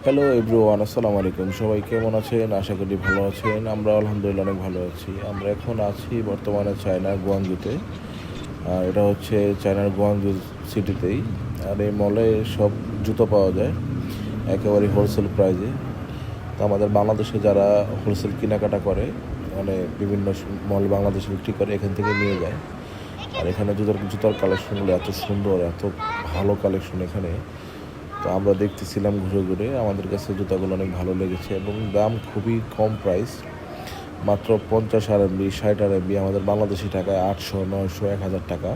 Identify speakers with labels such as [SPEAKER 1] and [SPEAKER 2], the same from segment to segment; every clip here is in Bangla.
[SPEAKER 1] হ্যালো এভরিওয়ান, আসসালামু আলাইকুম। সবাই কেমন আছেন? আশা করি ভালো আছেন। আমরা আলহামদুলিল্লাহ অনেক ভালো আছি। আমরা এখন আছি বর্তমানে চায়নার গুয়াংজুতে। এটা হচ্ছে চায়নার গুয়াংজু সিটিতেই। আর এই মলে সব জুতো পাওয়া যায় একেবারে হোলসেল প্রাইজে। তো আমাদের বাংলাদেশে যারা হোলসেল কেনাকাটা করে, মানে বিভিন্ন মল বাংলাদেশে বিক্রি করে, এখান থেকে নিয়ে যায়। আর এখানে জুতার কালেকশনগুলো এত সুন্দর, এত ভালো কালেকশন এখানে। তো আমরা দেখতেছিলাম ঘুরে ঘুরে, আমাদের কাছে জুতাগুলো অনেক ভালো লেগেছে এবং দাম খুবই কম প্রাইস, মাত্র 50 RMB 60 RMB, আমাদের বাংলাদেশি টাকায় 800 900 1000 টাকা।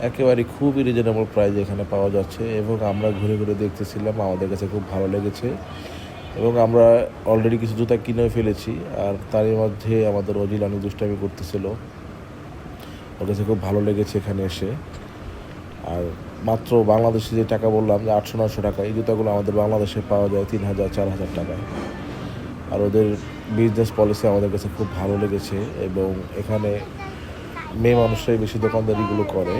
[SPEAKER 1] একেবারে খুবই রিজনেবল প্রাইস এখানে পাওয়া যাচ্ছে এবং আমরা ঘুরে ঘুরে দেখতেছিলাম, আমাদের কাছে খুব ভালো লেগেছে এবং আমরা অলরেডি কিছু জুতা কিনে ফেলেছি। আর তারই মধ্যে আমাদের অজিল অনেক দুষ্টামি করতেছিল, ওর কাছে খুব ভালো লেগেছে এখানে এসে। আর মাত্র বাংলাদেশে যে টাকা বললাম যে 800 900 টাকা, এই জুতাগুলো আমাদের বাংলাদেশে পাওয়া যায় 3000 4000 টাকায়। আর ওদের বিজনেস পলিসি আমাদের কাছে খুব ভালো লেগেছে এবং এখানে মেয়ে মানুষরাই বেশি দোকানদারিগুলো করে।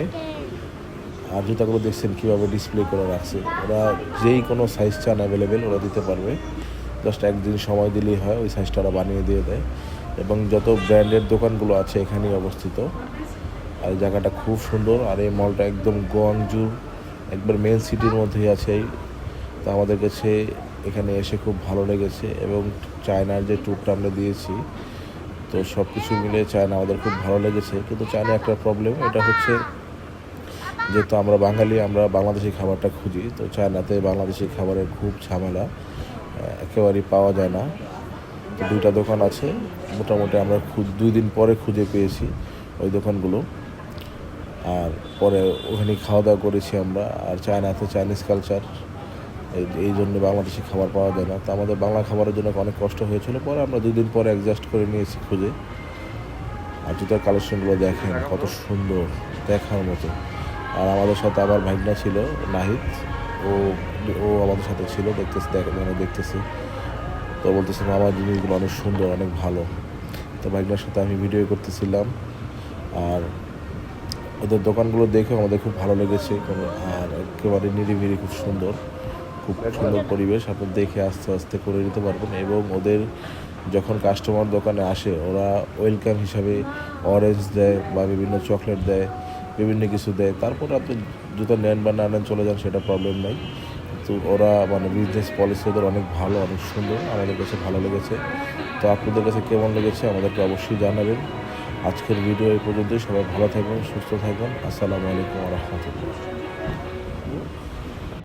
[SPEAKER 1] আর জুতাগুলো দেখছেন কীভাবে ডিসপ্লে করে রাখছে, ওরা যেই কোনো সাইজ চান অ্যাভেলেবেল ওরা দিতে পারবে। জাস্ট একদিন সময় দিলেই হয়, ওই সাইজটা ওরা বানিয়ে দিয়ে দেয়। এবং যত ব্র্যান্ডের দোকানগুলো আছে এখানেই অবস্থিত। আর এই জায়গাটা খুব সুন্দর। আর এই মলটা একদম গোয়াংজুর একবার মেন সিটির মধ্যেই আছে। তো আমাদের কাছে এখানে এসে খুব ভালো লেগেছে এবং চায়নার যে ট্যুরটা আমরা দিয়েছি, তো সব কিছু মিলে চায়না আমাদের খুব ভালো লেগেছে। কিন্তু চায়না একটা প্রবলেম, এটা হচ্ছে যেহেতু আমরা বাঙালি, আমরা বাংলাদেশি খাবারটা খুঁজি, তো চায়নাতে বাংলাদেশি খাবারের খুব ঝামেলা, একেবারেই পাওয়া যায় না। তো দুইটা দোকান আছে, মোটামুটি আমরা 2 দিন পরে খুঁজে পেয়েছি ওই দোকানগুলো। আর পরে ওখানে খাওয়া দাওয়া করেছি আমরা। আর চায়নাতে চাইনিজ কালচার, এই জন্য বাংলাদেশি খাবার পাওয়া যায় না। তো আমাদের বাংলা খাবারের জন্য অনেক কষ্ট হয়েছিল, পরে আমরা 2 দিন পরে অ্যাডজাস্ট করে নিয়েছি খুঁজে। আর জুতার কালেকশনগুলো দেখেন কত সুন্দর, দেখার মতো। আর আমাদের সাথে আবার ভাগনা ছিল নাহিদ, ও ও আমাদের সাথে ছিল, দেখতেছি। তো বলতেছে মামা জিনিসগুলো অনেক সুন্দর, অনেক ভালো। তো ভাগনার সাথে আমি ভিডিও করতেছিলাম। আর ওদের দোকানগুলো দেখে আমাদের খুব ভালো লেগেছে। আর একেবারে নিরিবিলি, খুব সুন্দর, খুব সুন্দর পরিবেশ। আপনি দেখে আস্তে আস্তে করে নিতে পারবেন। এবং ওদের যখন কাস্টমার দোকানে আসে, ওরা ওয়েলকাম হিসাবে অরেঞ্জ দেয় বা বিভিন্ন চকলেট দেয়, বিভিন্ন কিছু দেয়। তারপর আপনি জুতো নেন বা না নেন, চলে যান, সেটা প্রবলেম নাই। কিন্তু ওরা মানে বিজনেস পলিসি ওদের অনেক ভালো, অনেক সুন্দর, আমাদের কাছে ভালো লেগেছে। তো আপনাদের কাছে কেমন লেগেছে আমাদেরকে অবশ্যই জানাবেন। আজকের ভিডিও এই পর্যন্তই। সবাই ভালো থাকবেন, সুস্থ থাকবেন। আসসালামু আলাইকুম ওয়া রাহমাতুল্লাহ।